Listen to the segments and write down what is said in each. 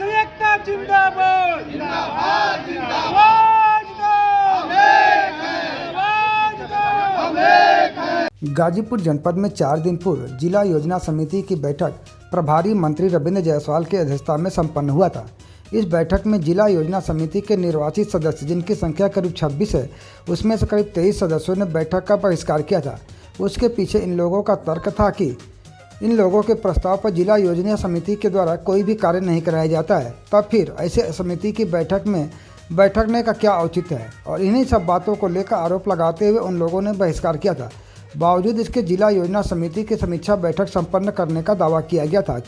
संयुक्ता जिंदाबाद जिंदाबाद जिंदाबाद गाजीपुर जनपद में 4 दिन पूर्व जिला योजना समिति की बैठक प्रभारी मंत्री रविंद्र जायसवाल की अध्यक्षता में संपन्न हुआ था। इस बैठक में जिला योजना समिति के निर्वाचित सदस्य, जिनकी संख्या करीब 26 है, उसमें से करीब 23 सदस्यों ने बैठक का बहिष्कार किया था। उसके पीछे इन लोगों का तर्क था कि इन लोगों के प्रस्ताव पर जिला योजना समिति के द्वारा कोई भी कार्य नहीं कराया जाता है, तब फिर ऐसे समिति की बैठक में बैठने का क्या औचित्य है। और इन्हीं सब बातों को लेकर आरोप लगाते हुए उन लोगों ने बहिष्कार किया था। बावजूद इसके जिला योजना समिति की समीक्षा बैठक संपन्न करने का दावा किया गया था।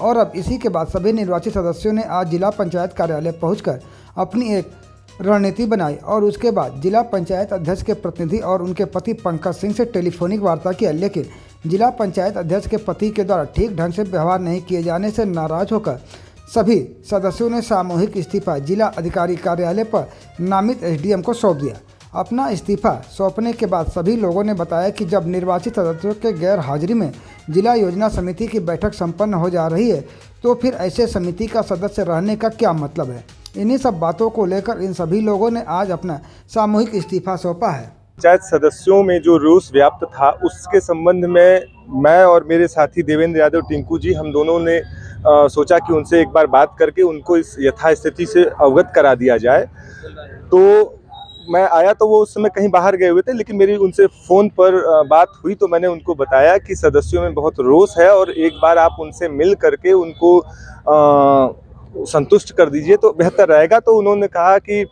और अब इसी के बाद सभी निर्वाचित सदस्यों ने आज जिला पंचायत कार्यालय पहुंचकर अपनी एक रणनीति बनाई और उसके बाद जिला पंचायत अध्यक्ष के प्रतिनिधि और उनके पति पंकज सिंह से टेलीफोनिक वार्ता किया। लेकिन जिला पंचायत अध्यक्ष के पति के द्वारा ठीक ढंग से व्यवहार नहीं किए जाने से नाराज होकर सभी सदस्यों ने सामूहिक इस्तीफा जिला अधिकारी कार्यालय पर नामित एसडीएम को सौंप दिया। अपना इस्तीफा सौंपने के बाद सभी लोगों ने बताया कि जब निर्वाचित सदस्यों के गैर हाजिरी में जिला योजना समिति की बैठक संपन्न हो जा रही है, तो फिर ऐसे समिति का सदस्य रहने का क्या मतलब है। इन्हीं सब बातों को लेकर इन सभी लोगों ने आज अपना सामूहिक इस्तीफा सौंपा है। पंचायत सदस्यों में जो रोष व्याप्त था, उसके संबंध में मैं और मेरे साथी देवेंद्र यादव टिंकू जी, हम दोनों ने सोचा कि उनसे एक बार बात करके उनको इस यथास्थिति से अवगत करा दिया जाए। तो मैं आया तो वो उस समय कहीं बाहर गए हुए थे, लेकिन मेरी उनसे फ़ोन पर बात हुई तो मैंने उनको बताया कि सदस्यों में बहुत रोष है और एक बार आप उनसे मिल करके उनको संतुष्ट कर दीजिए तो बेहतर रहेगा। तो उन्होंने कहा कि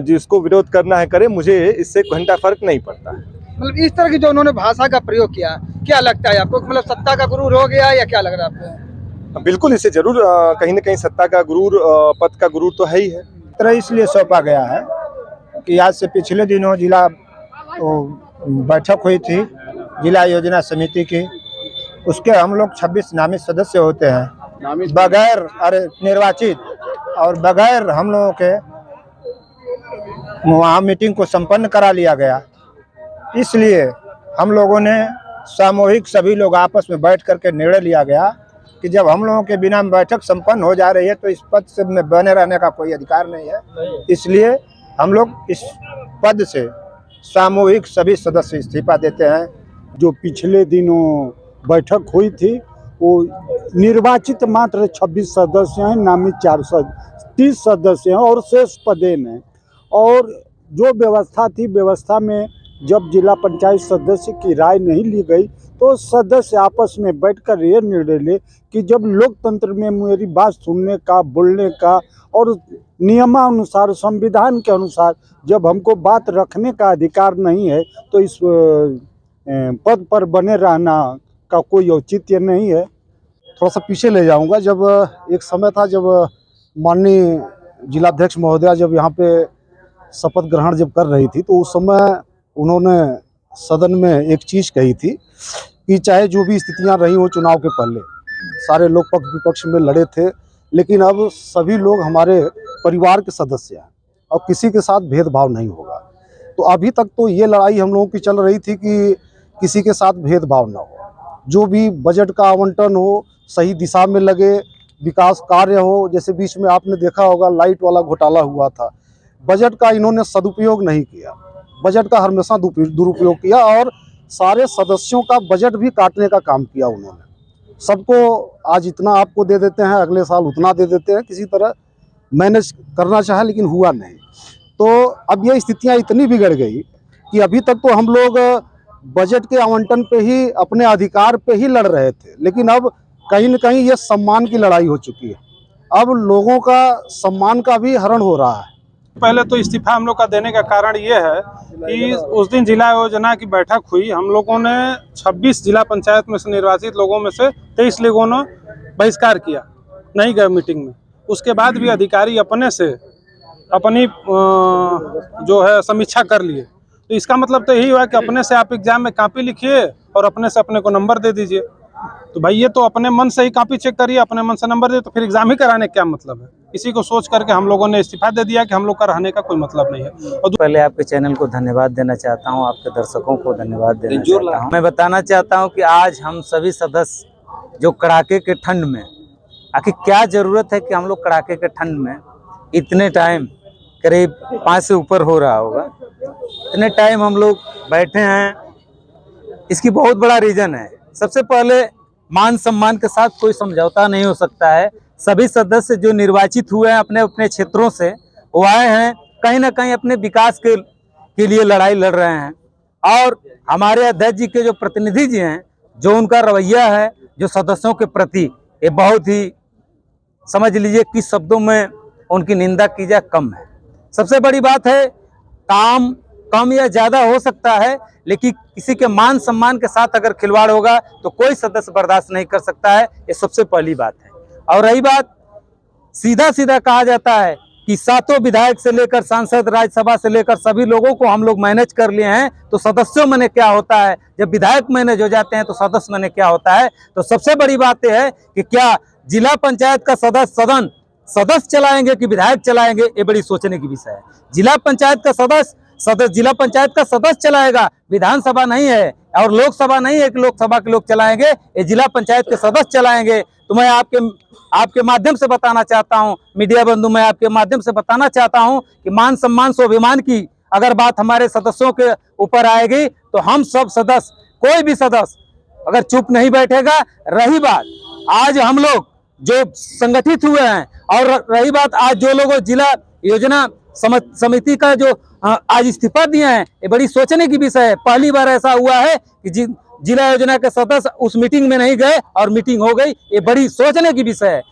जिसको विरोध करना है करे, मुझे इससे घंटा फर्क नहीं पड़ता है। मतलब इस तरह की जो उन्होंने भाषा का प्रयोग किया, क्या लगता है आपको? मतलब सत्ता का गुरूर हो गया या क्या लग रहा है आपको? बिल्कुल, इसे जरूर कहीं न कहीं सत्ता का गुरूर, पद का गुरूर तो है ही है। तरह इसलिए सौंपा गया है कि आज से पिछले दिनों जिला बैठक हुई थी जिला योजना समिति की। उसके हम लोग 26 नामित सदस्य होते हैं, बगैर निर्वाचित और बगैर हम लोगों के वहाँ मीटिंग को संपन्न करा लिया गया। इसलिए हम लोगों ने सामूहिक सभी लोग आपस में बैठ करके निर्णय लिया गया कि जब हम लोगों के बिना बैठक संपन्न हो जा रही है तो इस पद से में बने रहने का कोई अधिकार नहीं है। इसलिए हम लोग इस पद से सामूहिक सभी सदस्य इस्तीफा देते हैं। जो पिछले दिनों बैठक हुई थी वो निर्वाचित मात्र 26 सदस्य हैं, नामित 430 सदस्य हैं और शेष पदे में। और जो व्यवस्था थी, व्यवस्था में जब जिला पंचायत सदस्य की राय नहीं ली गई तो सदस्य आपस में बैठकर ये निर्णय ले कि जब लोकतंत्र में मेरी बात सुनने का, बोलने का और नियमानुसार, संविधान के अनुसार जब हमको बात रखने का अधिकार नहीं है तो इस पद पर बने रहना का कोई औचित्य नहीं है। थोड़ा सा पीछे ले जाऊंगा। जब एक समय था जब माननीय जिलाध्यक्ष महोदया जब यहाँ पे शपथ ग्रहण जब कर रही थी तो उस समय उन्होंने सदन में एक चीज़ कही थी कि चाहे जो भी स्थितियाँ रही हो चुनाव के पहले, सारे लोग पक्ष विपक्ष में लड़े थे, लेकिन अब सभी लोग हमारे परिवार के सदस्य हैं और किसी के साथ भेदभाव नहीं होगा। तो अभी तक तो ये लड़ाई हम लोगों की चल रही थी कि किसी के साथ भेदभाव ना हो, जो भी बजट का आवंटन हो सही दिशा में लगे, विकास कार्य हो। जैसे बीच में आपने देखा होगा लाइट वाला घोटाला हुआ था, बजट का इन्होंने सदुपयोग नहीं किया, बजट का हमेशा दुरुपयोग किया और सारे सदस्यों का बजट भी काटने का काम किया उन्होंने। सबको आज इतना आपको दे देते हैं, अगले साल उतना दे देते हैं, किसी तरह मैनेज करना चाहा लेकिन हुआ नहीं। तो अब ये स्थितियां इतनी बिगड़ गई कि अभी तक तो हम लोग बजट के आवंटन पे ही, अपने अधिकार पे ही लड़ रहे थे, लेकिन अब कहीं न कहीं ये सम्मान की लड़ाई हो चुकी है। अब लोगों का सम्मान का भी हरण हो रहा है। पहले तो इस्तीफा हम लोग का देने का कारण ये है कि उस दिन जिला योजना की बैठक हुई, हम लोगों ने 26 जिला पंचायत में से निर्वाचित लोगों में से 23 लोगों ने बहिष्कार किया, नहीं गए मीटिंग में। उसके बाद भी अधिकारी अपने से अपनी जो है समीक्षा कर लिए। तो इसका मतलब तो यही हुआ कि अपने से आप एग्जाम में कॉपी लिखिए और अपने से अपने को नंबर दे दीजिए। तो भाई ये तो अपने मन से ही कॉपी चेक करिए, अपने मन से नंबर दे, तो फिर एग्जाम ही कराने का क्या मतलब है। इसी को सोच करके हम लोगों ने इस्तीफा दे दिया कि हम लोग का रहने का कोई मतलब नहीं है। और पहले आपके चैनल को धन्यवाद देना चाहता हूं, आपके दर्शकों को धन्यवाद देना चाहता हूं। मैं बताना चाहता हूं कि आज हम सभी सदस्य जो कड़ाके के ठंड में आखिर क्या जरूरत है कि हम लोग कड़ाके के ठंड में इतने टाइम, करीब 5 से ऊपर हो रहा होगा, इतने टाइम हम लोग बैठे हैं। इसकी बहुत बड़ा रीजन है। सबसे पहले मान सम्मान के साथ कोई समझौता नहीं हो सकता है। सभी सदस्य जो निर्वाचित हुए हैं अपने अपने क्षेत्रों से, वो आए हैं कहीं ना कहीं अपने विकास के लिए लड़ाई लड़ रहे हैं। और हमारे अध्यक्ष जी के जो प्रतिनिधि जी हैं, जो उनका रवैया है जो सदस्यों के प्रति, ये बहुत ही, समझ लीजिए कि शब्दों में उनकी निंदा की जाए कम है। सबसे बड़ी बात है, काम कम या ज़्यादा हो सकता है, लेकिन किसी के मान सम्मान के साथ अगर खिलवाड़ होगा तो कोई सदस्य बर्दाश्त नहीं कर सकता है। ये सबसे पहली बात है। और रही बात, सीधा सीधा कहा जाता है कि 7 विधायक से लेकर सांसद, राज्यसभा से लेकर सभी लोगों को हम लोग मैनेज कर लिए हैं, तो सदस्यों में क्या होता है जब विधायक मैनेज हो जाते हैं तो सदस्य में क्या होता है। तो सबसे बड़ी बात यह है कि क्या जिला पंचायत का सदस्य चलाएंगे कि विधायक चलाएंगे, ये बड़ी सोचने की विषय है। जिला पंचायत का जिला पंचायत का सदस्य चलाएगा, विधानसभा नहीं है और लोकसभा नहीं है कि लोकसभा के लोग चलाएंगे, ये जिला पंचायत के सदस्य चलाएंगे। तो मैं आपके माध्यम से बताना चाहता हूं, मीडिया बंधु, मैं आपके माध्यम से बताना चाहता हूं कि मान सम्मान स्वाभिमान की अगर बात हमारे सदस्यों के ऊपर आएगी तो हम सब सदस्य, कोई भी सदस्य अगर चुप नहीं बैठेगा। रही बात आज हम लोग जो संगठित हुए हैं, और रही बात आज जो लोग जिला योजना समिति का जो आज इस्तीफा दिए हैं, ये बड़ी सोचने की विषय है। पहली बार ऐसा हुआ है कि जिला योजना के सदस्य उस मीटिंग में नहीं गए और मीटिंग हो गई, ये बड़ी सोचने की विषय है।